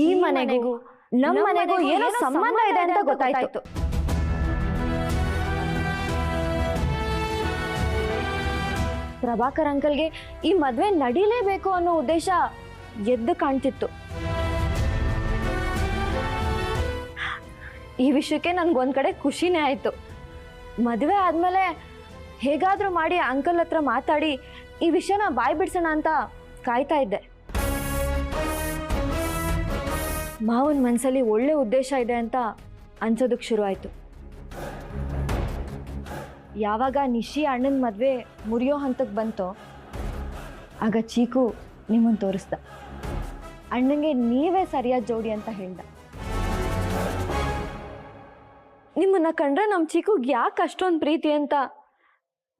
ಈ ಮನೆಗೂ ನಮ್ಮ ಮನೆಗೂ ಏನೋ ಸಂಬಂಧ ಇದೆ ಅಂತ ಗೊತ್ತಾಯ್ತು. ಪ್ರಭಾಕರ್ ಅಂಕಲ್ಗೆ ಈ ಮದ್ವೆ ನಡೀಲೇಬೇಕು ಅನ್ನೋ ಉದ್ದೇಶ ಎದ್ದು ಕಾಣ್ತಿತ್ತು. ಈ ವಿಷಯಕ್ಕೆ ನನ್ಗೊಂದ್ ಕಡೆ ಖುಷಿನೇ ಆಯ್ತು. ಮದುವೆ ಆದ್ಮೇಲೆ ಹೇಗಾದ್ರೂ ಮಾಡಿ ಅಂಕಲ್ ಹತ್ರ ಮಾತಾಡಿ ಈ ವಿಷಯನ ಬಾಯ್ ಬಿಡ್ಸೋಣ ಅಂತ ಕಾಯ್ತಾ ಇದ್ದೆ. ಮಾವನ ಮನಸ್ಸಲ್ಲಿ ಒಳ್ಳೆ ಉದ್ದೇಶ ಇದೆ ಅಂತ ಅನ್ಸೋದಕ್ಕೆ ಶುರು ಆಯ್ತು. ಯಾವಾಗ ನಿಶಿ ಅಣ್ಣನ ಮದುವೆ ಮುರಿಯೋ ಹಂತಕ್ಕೆ ಬಂತೋ ಆಗ ಚೀಕು ನಿಮ್ಮನ್ನು ತೋರಿಸ್ದ. ಅಣ್ಣಂಗೆ ನೀವೇ ಸರಿಯಾದ ಜೋಡಿ ಅಂತ ಹೇಳ್ದ. ನಿಮ್ಮನ್ನ ಕಂಡ್ರೆ ನಮ್ಮ ಚೀಕುಗೆ ಯಾಕೆ ಅಷ್ಟೊಂದು ಪ್ರೀತಿ ಅಂತ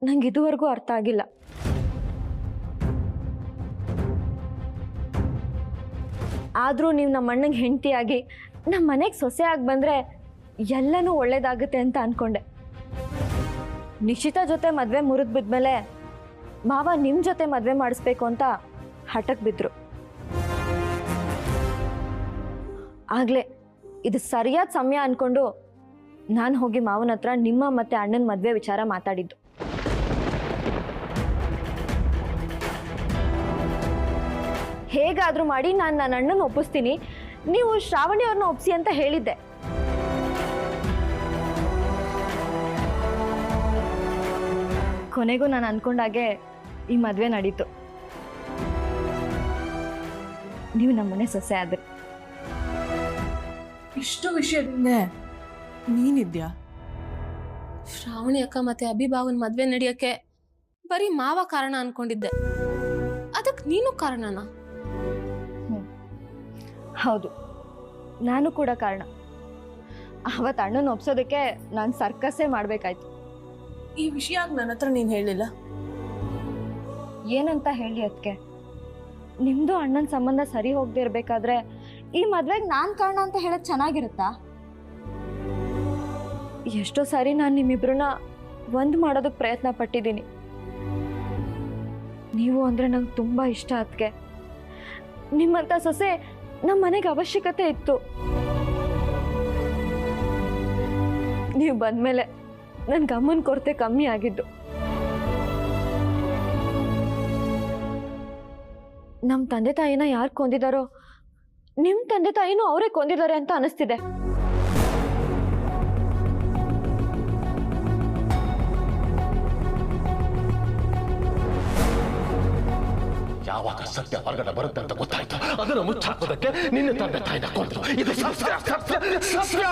ನಂಗೆ ಇದುವರೆಗೂ ಅರ್ಥ ಆಗಿಲ್ಲ. ಆದರೂ ನೀವು ನಮ್ಮ ಅಣ್ಣಂಗೆ ಹೆಂಡತಿಯಾಗಿ ನಮ್ಮ ಮನೆಗೆ ಸೊಸೆ ಆಗಿ ಬಂದರೆ ಎಲ್ಲನೂ ಒಳ್ಳೇದಾಗುತ್ತೆ ಅಂತ ಅಂದ್ಕೊಂಡೆ. ನಿಶ್ಚಿತ ಜೊತೆ ಮದುವೆ ಮುರಿದು ಬಿದ್ಮೇಲೆ ಮಾವ ನಿಮ್ಮ ಜೊತೆ ಮದುವೆ ಮಾಡಿಸ್ಬೇಕು ಅಂತ ಹಠಕ್ಕೆ ಬಿದ್ದರು. ಆಗಲೇ ಇದು ಸರಿಯಾದ ಸಮಯ ಅಂದ್ಕೊಂಡು ನಾನು ಹೋಗಿ ಮಾವನ ಹತ್ರ ನಿಮ್ಮ ಮತ್ತು ಅಣ್ಣನ ಮದುವೆ ವಿಚಾರ ಮಾತಾಡಿದ್ದು. ಹೇಗಾದರೂ ಮಾಡಿ ನಾನು ನನ್ನ ಅಣ್ಣನ ಒಪ್ಪಿಸ್ತೀನಿ, ನೀವು ಶ್ರಾವಣಿ ಅವ್ರನ್ನ ಒಪ್ಪಿಸಿ ಅಂತ ಹೇಳಿದ್ದೆ. ಕೊನೆಗೂ ನಾನು ಅನ್ಕೊಂಡಾಗೆ ಈ ಮದುವೆ ನಡೀತು. ನೀವು ನಮ್ಮನೆ ಸೊಸೆ ಆದ್ರಿ. ಇಷ್ಟು ವಿಷಯದಿಂದ ನೀನಿದ್ಯಾ? ಶ್ರಾವಣಿ ಅಕ್ಕ ಮತ್ತೆ ಅಭಿಭಾವನ್ ಮದ್ವೆ ನಡೆಯಕ್ಕೆ ಬರೀ ಮಾವ ಕಾರಣ ಅನ್ಕೊಂಡಿದ್ದೆ. ಅದಕ್ಕೆ ನೀನು ಕಾರಣನಾ? ಹೌದು, ನಾನು ಕೂಡ ಕಾರಣ. ಅವತ್ತು ಅಣ್ಣನ ಒಪ್ಸೋದಕ್ಕೆ ನಾನು ಸರ್ಕಸ್ಸೇ ಮಾಡಬೇಕಾಯ್ತು. ಈ ವಿಷಯ ನನ್ನ ಹತ್ರ ನೀನು ಹೇಳಿಲ್ಲ. ಏನಂತ ಹೇಳಿ ಅದಕ್ಕೆ? ನಿಮ್ಮದು ಅಣ್ಣನ ಸಂಬಂಧ ಸರಿ ಹೋಗದೆ ಇರಬೇಕಾದ್ರೆ ಈ ಮದ್ವೆಗೆ ನಾನು ಕಾರಣ ಅಂತ ಹೇಳೋದು ಚೆನ್ನಾಗಿರುತ್ತಾ? ಎಷ್ಟೋ ಸಾರಿ ನಾನು ನಿಮ್ಮಿಬ್ರನ್ನ ಒಂದು ಮಾಡೋದಕ್ಕೆ ಪ್ರಯತ್ನ ಪಟ್ಟಿದ್ದೀನಿ. ನೀವು ಅಂದರೆ ನಂಗೆ ತುಂಬ ಇಷ್ಟ. ಅದಕ್ಕೆ ನಿಮ್ಮಂಥ ಸೊಸೆ ನಮ್ಮ ಮನೆಗೆ ಅವಶ್ಯಕತೆ ಇತ್ತು. ನೀವು ಬಂದಮೇಲೆ ನನ್ನ ಗಮನ ಕೊರತೆ ಕಮ್ಮಿ ಆಗಿದ್ದು. ನಮ್ಮ ತಂದೆ ತಾಯಿನ ಯಾರು ಕೊಂದಿದಾರೋ ನಿಮ್ಮ ತಂದೆ ತಾಯಿನೂ ಅವರೇ ಕೊಂದಿದ್ದಾರೆ ಅಂತ ಅನಿಸ್ತಿದೆ. ಯಾವಾಗ ಸತ್ಯ ಹೊರಗಡೆ ಬರುತ್ತೆ ಅಂತ ಗೊತ್ತಾಯ್ತು, ಅದನ್ನು ಮುಚ್ಚಾಕೋದಕ್ಕೆ ನಿನ್ನ ತಂದೆ ತಾಯಿನ ಕೊಂದ್ರು. ಇದು ಸತ್ಯ, ಸತ್ಯ, ಸತ್ಯ.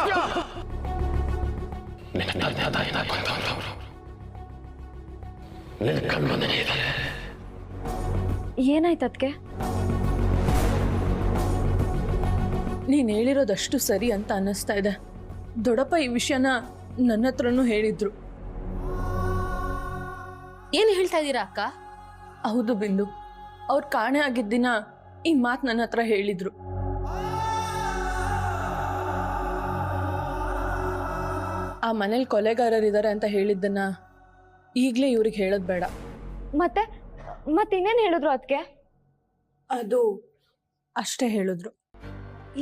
ನಿನ್ನ ತಂದೆ ತಾಯಿನ ಕೊಂದವರು ನಿನ್ನ ಕಣ್ಮನೆ ಇದ್ದಾರೆ. ಏನಾಯ್ತು ಅದಕ್ಕೆ? ನೀನು ಹೇಳಿರೋದಷ್ಟು ಸರಿ ಅಂತ ಅನ್ನಿಸ್ತಾ ಇದೆ. ದೊಡ್ಡಪ್ಪ ಈ ವಿಷಯನ ನನ್ನ ಹತ್ರನೂ ಹೇಳಿದ್ರು. ಏನು ಹೇಳ್ತಾ ಇದ್ದೀರಾ ಅಕ್ಕ? ಹೌದು ಬಿಂದು, ಅವ್ರು ಕಾಣೆ ಆಗಿದ್ದ ದಿನ ಈ ಮಾತು ನನ್ನ ಹತ್ರ ಹೇಳಿದ್ರು. ಆ ಮನೇಲಿ ಕೊಲೆಗಾರರಿದ್ದಾರೆ ಅಂತ ಹೇಳಿದ್ದನ್ನ ಈಗಲೇ ಇವ್ರಿಗೆ ಹೇಳೋದು ಬೇಡ. ಮತ್ತೆ ಇನ್ನೇನು ಹೇಳಿದ್ರು ಅದಕ್ಕೆ? ಅದು ಅಷ್ಟೇ ಹೇಳಿದ್ರು.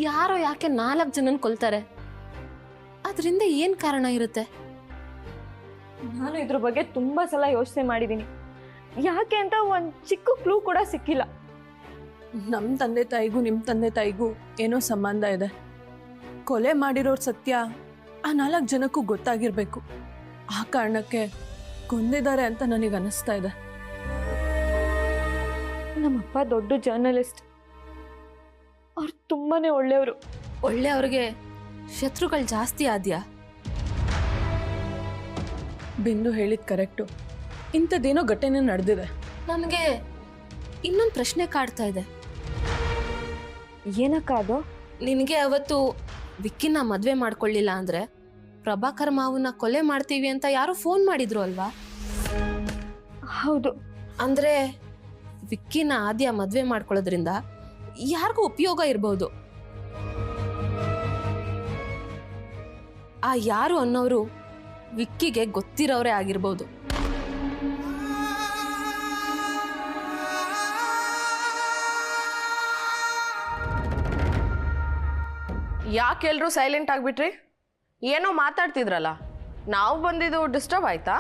ಯಾರೋ ಯಾಕೆ 4 ಜನನ್ ಕೊಲ್ತಾರೆ? ಅದರಿಂದ ಏನ್ ಕಾರಣ ಇರುತ್ತೆ? ನಾನು ಇದ್ರ ಬಗ್ಗೆ ತುಂಬಾ ಸಲ ಯೋಚನೆ ಮಾಡಿದ್ದೀನಿ. ಯಾಕೆ ಅಂತ ಒಂದು ಚಿಕ್ಕ ಕ್ಲೂ ಕೂಡ ಸಿಕ್ಕಿಲ್ಲ. ನಮ್ಮ ತಂದೆ ತಾಯಿಗೂ ನಿಮ್ಮ ತಂದೆ ತಾಯಿಗೂ ಏನೋ ಸಂಬಂಧ ಇದೆ. ಕೊಲೆ ಮಾಡಿರೋರ್ ಸತ್ಯ ಆ 4 ಜನಕ್ಕೂ ಗೊತ್ತಾಗಿರ್ಬೇಕು. ಆ ಕಾರಣಕ್ಕೆ ಕೊಂದಿದ್ದಾರೆ ಅಂತ ನನಗೆ ಅನಿಸ್ತಾ ಇದೆ. ನಮ್ಮಪ್ಪ ದೊಡ್ಡ ಜರ್ನಲಿಸ್ಟ್. ಅವ್ರು ತುಂಬಾನೇ ಒಳ್ಳೆಯವರು. ಒಳ್ಳೆಯವ್ರಿಗೆ ಶತ್ರುಗಳು ಜಾಸ್ತಿ ಆದ್ಯಾ? ಬಿಂದು ಹೇಳಿದ್ ಕರೆಕ್ಟು. ಇಂಥದ್ದೇನೋ ಘಟನೆ ನಡೆದಿದೆ. ನನಗೆ ಇನ್ನೊಂದು ಪ್ರಶ್ನೆ ಕಾಡ್ತಾ ಇದೆ. ಏನಕ್ಕ ಅದು? ನಿನಗೆ ಅವತ್ತು ವಿಕ್ಕಿನ ಮದುವೆ ಮಾಡ್ಕೊಳ್ಳಿಲ್ಲ ಅಂದ್ರೆ ಪ್ರಭಾಕರ್ ಮಾವನ್ನ ಕೊಲೆ ಮಾಡ್ತೀವಿ ಅಂತ ಯಾರೋ ಫೋನ್ ಮಾಡಿದ್ರು ಅಲ್ವಾ? ಹೌದು. ಅಂದ್ರೆ ವಿಕ್ಕಿನ ಆದ್ಯ ಮದುವೆ ಮಾಡ್ಕೊಳ್ಳೋದ್ರಿಂದ ಯಾರಿಗೂ ಉಪಯೋಗ ಇರ್ಬೋದು. ಆ ಯಾರು ಅನ್ನೋರು ವಿಕ್ಕಿಗೆ ಗೊತ್ತಿರೋರೇ ಆಗಿರ್ಬೋದು. ಯಾಕೆ ಎಲ್ರೂ ಸೈಲೆಂಟ್ ಆಗಿಬಿಟ್ರಿ? ಏನೋ ಮಾತಾಡ್ತಿದ್ರಲ್ಲ, ನಾವು ಬಂದಿದ್ದು ಡಿಸ್ಟರ್ಬ್ ಆಯ್ತಾ?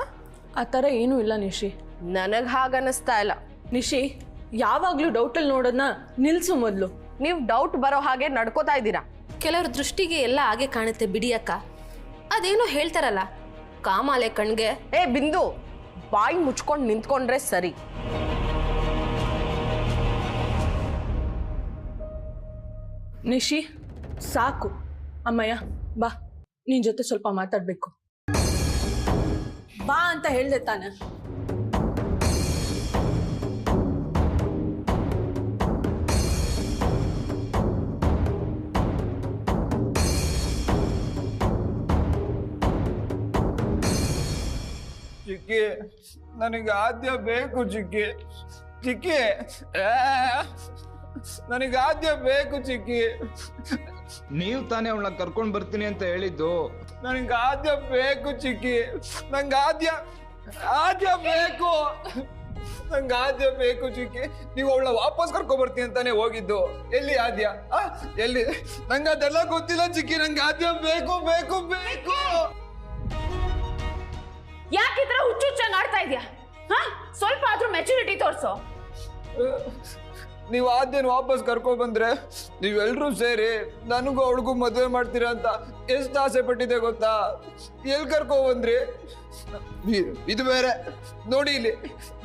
ಆ ಥರ ಏನೂ ಇಲ್ಲ ನಿಶಿ. ನನಗೆ ಹಾಗನ್ನಿಸ್ತಾ ಇಲ್ಲ. ನಿಶಿ, ಯಾವಾಗಲೂ ಡೌಟಲ್ಲಿ ನೋಡೋದನ್ನ ನಿಲ್ಸು ಮೊದಲು. ನೀವು ಡೌಟ್ ಬರೋ ಹಾಗೆ ನಡ್ಕೋತಾ ಇದ್ದೀರಾ. ಕೆಲವ್ರ ದೃಷ್ಟಿಗೆ ಎಲ್ಲ ಹಾಗೆ ಕಾಣುತ್ತೆ ಬಿಡಿ ಅಕ್ಕ. ಅದೇನೋ ಹೇಳ್ತಾರಲ್ಲ, ಕಾಮಾಲೆ ಕಣ್ಗೆ. ಏ ಬಿಂದು, ಬಾಯಿ ಮುಚ್ಕೊಂಡು ನಿಂತ್ಕೊಂಡ್ರೆ ಸರಿ. ನಿಶಿ ಸಾಕು. ಅಮ್ಮಯ್ಯ ಬಾ, ನಿನ್ ಜೊತೆ ಸ್ವಲ್ಪ ಮಾತಾಡ್ಬೇಕು. ಬಾ ಅಂತ ಹೇಳ್ದೆ ತಾನೆ. ಚಿಕ್ಕಿ, ನನಗೆ ಆದ್ಯ ಬೇಕು ಚಿಕ್ಕಿ. ಚಿಕ್ಕಿ, ನನಗೆ ಆದ್ಯ ಬೇಕು ಚಿಕ್ಕಿ. ನೀವು ತಾನೇ ಅವಳನ್ನ ಕರ್ಕೊಂಡು ಬರ್ತೀನಿ ಅಂತ ಹೇಳಿದ್ದು. ನನಗೆ ಆದ್ಯ ಬೇಕು ಚಿಕ್ಕಿ. ನಂಗೆ ಆದ್ಯ ಬೇಕು. ನಂಗೆ ಆದ್ಯ ಬೇಕು ಚಿಕ್ಕಿ. ನೀವು ಅವಳನ್ನ ವಾಪಸ್ ಕರ್ಕೊಂಡ್ ಬರ್ತೀನಿ ಅಂತಾನೆ ಹೋಗಿದ್ದು. ಎಲ್ಲಿ ಆದ್ಯ? ಎಲ್ಲಿ? ನಂಗೆ ಅದೆಲ್ಲ ಗೊತ್ತಿಲ್ಲ ಚಿಕ್ಕಿ. ನಂಗೆ ಆದ್ಯ ಬೇಕು ಬೇಕು ಬೇಕು. ಯಾಕಿದ್ರ ಹುಚ್ಚುಚ್ಚಾಗಿ ಆಡ್ತಾ ಇದ್ಯಾ? ಸ್ವಲ್ಪ ಆದ್ರೂ ಮೆಚುರಿಟಿ ತೋರ್ಸೋ. ನೀವು ಆದ್ಯನ ವಾಪಸ್ ಕರ್ಕೊ ಬಂದ್ರೆ ನೀವೆಲ್ರೂ ಸೇರಿ ನನಗೂ ಅವಳಿಗೂ ಮದುವೆ ಮಾಡ್ತೀರಾ ಅಂತ ಎಷ್ಟು ಆಸೆ ಪಟ್ಟಿದೆ ಗೊತ್ತಾ? ಎಲ್ಲಿ ಕರ್ಕೊ ಬಂದ್ರಿ? ಇದು ಬೇರೆ ನೋಡಿ, ಇಲ್ಲಿ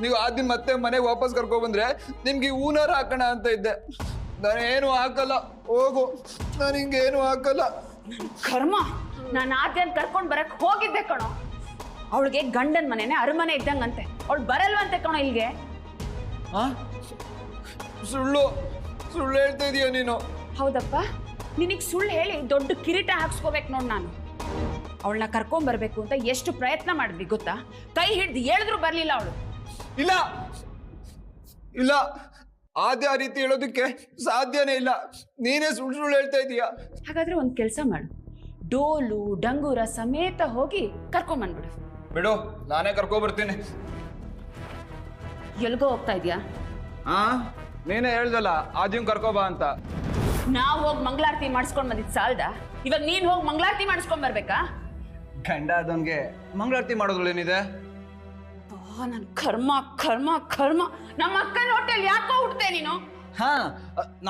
ನೀವು ಆದ್ಯನ ಮತ್ತೆ ಮನೆಗೆ ವಾಪಸ್ ಕರ್ಕೊ ಬಂದ್ರೆ ನಿಮ್ಗೆ ಹೂನಾರ ಹಾಕೋಣ ಅಂತ ಇದ್ದೆ. ನಾನೇನು ಹಾಕಲ್ಲ, ಹೋಗು. ನಾನು ಹಿಂಗೇನು ಹಾಕಲ್ಲ. ಕರ್ಮ, ನಾನು ಆದ್ಯನ್ ಕರ್ಕೊಂಡ್ ಬರಕ್ ಹೋಗಿದ್ದೆ ಕಣೋ. ಅವಳಿಗೆ ಗಂಡನ್ ಮನೆನೆ ಅರಮನೆ ಇದ್ದಂಗಂತೆ. ಅವಳು ಬರಲ್ವಂತೆ ಕಣೋ ಇಲ್ಲಿಗೆ. ಸುಳ್ಳು ಹೇಳ್ತಾ ಇದೀಯ ನೀನು. ಹೌದಪ್ಪ, ನಿನಗ್ ಸುಳ್ಳು ಹೇಳಿ ದೊಡ್ಡ ಕಿರೀಟ ಹಾಕ್ಸ್ಕೋಬೇಕು ನೋಡ್ ನಾನು. ಅವಳನ್ನ ಕರ್ಕೊಂಡ್ ಬರ್ಬೇಕು ಅಂತ ಎಷ್ಟು ಪ್ರಯತ್ನ ಮಾಡಿದ್ವಿ ಗೊತ್ತಾ? ಕೈ ಹಿಡ್ದು ಹೇಳಿದ್ರು ಬರ್ಲಿಲ್ಲ ಅವಳು. ಇಲ್ಲ, ಆದ್ಯ ಆ ರೀತಿ ಹೇಳೋದಕ್ಕೆ ಸಾಧ್ಯನೇ ಇಲ್ಲ. ನೀನೇ ಸುಳ್ಳು ಹೇಳ್ತಾ ಇದೀಯ. ಹಾಗಾದ್ರೆ ಒಂದ್ ಕೆಲ್ಸ ಮಾಡು, ಡೋಲು ಡಂಗೂರ ಸಮೇತ ಹೋಗಿ ಕರ್ಕೊಂಡ್ ಬಂದ್ಬಿಡು. ಬಿಡು, ನಾನೇ ಕರ್ಕೊ ಬರ್ತೀನಿ. ಎಲ್ಗೋ ಹೋಗ್ತಾ ಇದ್ಯಾ? ನೀನೇ ಹೇಳ್ದಲ್ಲ ಆದ್ಯನ್ ಕರ್ಕೋಬಾ ಅಂತ. ನಾವ್ ಹೋಗಿ ಮಂಗಳಾರತಿ ಮಾಡಿಸ್ಕೊಂಡ್ ಬಂದಿದ್ ಸಾಲ್ದ? ಇವಾಗ ನೀನ್ ಹೋಗಿ ಮಂಗಳಾರತಿ ಮಾಡಿಸ್ಕೊಂಡ್ ಬರ್ಬೇಕಾ? ಗಂಡ ಆದವನ್ಗೆ ಮಂಗಳಾರತಿ ಮಾಡೋದ್ರಲ್ಲೇನಿದೆ? ನನ್ ಕರ್ಮ ಕರ್ಮ ಕರ್ಮ. ನಮ್ಮ ಅಕ್ಕನ ಹೊಟ್ಟೆಲ್ ಯಾಕೋ ಹುಟ್ಟೆ ನೀನು?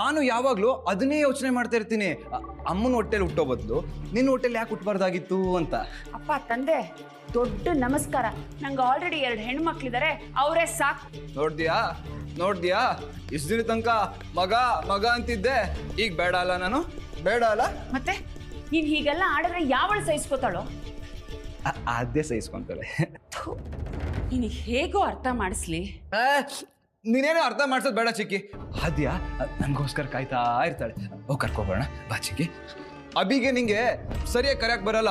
ನಾನು ಯಾವಾಗ್ಲೂ ಅದನ್ನೇ ಯೋಚನೆ ಮಾಡ್ತಾ ಇರ್ತೀನಿ. ಅಮ್ಮನ ಹೊಟ್ಟೆಲಿ ಹುಟ್ಟೋ ಬದಲು ನಿನ್ನ ಹೊಟ್ಟೆಲಿ ಯಾಕೆ ಹುಟ್ಟಬಾರ್ದಾಗಿತ್ತು ಅಂತ. ಅಪ್ಪ ತಂದೆ, ದೊಡ್ಡ ನಮಸ್ಕಾರ. ನಂಗೆ ಆಲ್ರೆಡಿ 2 ಹೆಣ್ಮಕ್ಳಿದ್ದಾರೆ, ಅವರೇ ಸಾಕು. ನೋಡ್ದ್ಯಾ ಇಷ್ಟು ದಿನ ತನಕ ಮಗ ಅಂತಿದ್ದೆ, ಈಗ ಬೇಡ ಅಲ್ಲ? ನಾನು ಬೇಡ ಅಲ್ಲ? ಮತ್ತೆ ನೀನ್ ಹೀಗೆಲ್ಲ ಆಡಿದ್ರೆ ಯಾವಳು ಸಹಿಸ್ಕೋತಾಳೋ? ಅದೇ ಸಹಿಸ್ಕೊಂತಾಳೆ. ನೀನು ಹೇಗೋ ಅರ್ಥ ಮಾಡಿಸ್ಲಿ. ನೀನೇನು ಅರ್ಥ ಮಾಡ್ಸೋದು ಬೇಡ ಚಿಕ್ಕಿ. ಆದ್ಯ ನನಗೋಸ್ಕರ ಕಾಯ್ತಾ ಇರ್ತಾಳೆ. ಹೋಗಿ ಕರ್ಕೊಬೋಣ ಬಾ ಚಿಕ್ಕಿ. ಅಬಿಗೆ ನಿಂಗೆ ಸರಿಯಾಗಿ ಕರೆಯಕ್ ಬರಲ್ಲ.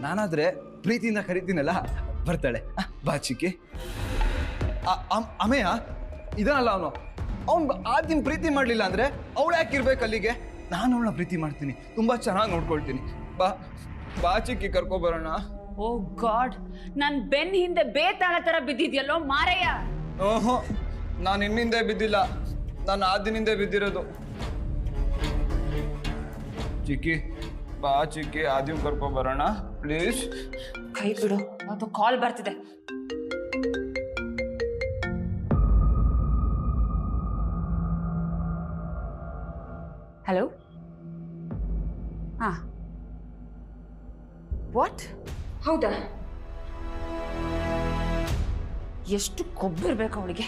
ನಾನಾದ್ರೆ ಪ್ರೀತಿಯಿಂದ ಕರಿತೀನಲ್ಲ, ಬರ್ತಾಳೆ. ಬಾ ಚಿಕ್ಕಿ. ಅಮೇಯ ಇದನ್ನಲ್ಲ, ಅವ್ನು ಆದ್ಯನ್ ಪ್ರೀತಿ ಮಾಡ್ಲಿಲ್ಲ ಅಂದ್ರೆ ಅವಳು ಯಾಕೆ ಇರ್ಬೇಕು ಅಲ್ಲಿಗೆ? ನಾನು ಅವಳನ್ನ ಪ್ರೀತಿ ಮಾಡ್ತೀನಿ, ತುಂಬಾ ಚೆನ್ನಾಗಿ ನೋಡ್ಕೊಳ್ತೀನಿ. ಬಾ ಚಿಕ್ಕಿ, ಕರ್ಕೊ ಬರೋಣ. ಓ ಗಾಡ್, ನನ್ ಬೆನ್ ಹಿಂದೆ ಬೇತಾಳ ತರ ಬಿದ್ದಿದ್ಯಲ್ಲೋ ಮಾರಯ್ಯ. ಓಹೋ, ನಾನು ನಿನ್ನಿಂದೆ ಬಿದ್ದಿಲ್ಲ, ನಾನು ಆದ್ಯನಿಂದೆ ಬಿದ್ದಿರೋದು. ಚಿಕ್ಕಿ ಬಾ ಚಿಕ್ಕಿ, ಆದ್ಯನ್ ಕರ್ಕೊ ಬರೋಣ ಪ್ಲೀಸ್. ಕೈ ಬಿಡು, ಅದು ಕಾಲ್ ಬರ್ತಿದೆ. ಹಲೋ. ವಾಟ್? ಹೌದಾ? ಎಷ್ಟು ಕೊಬ್ಬಿರ್ಬೇಕು ಅವಳಿಗೆ.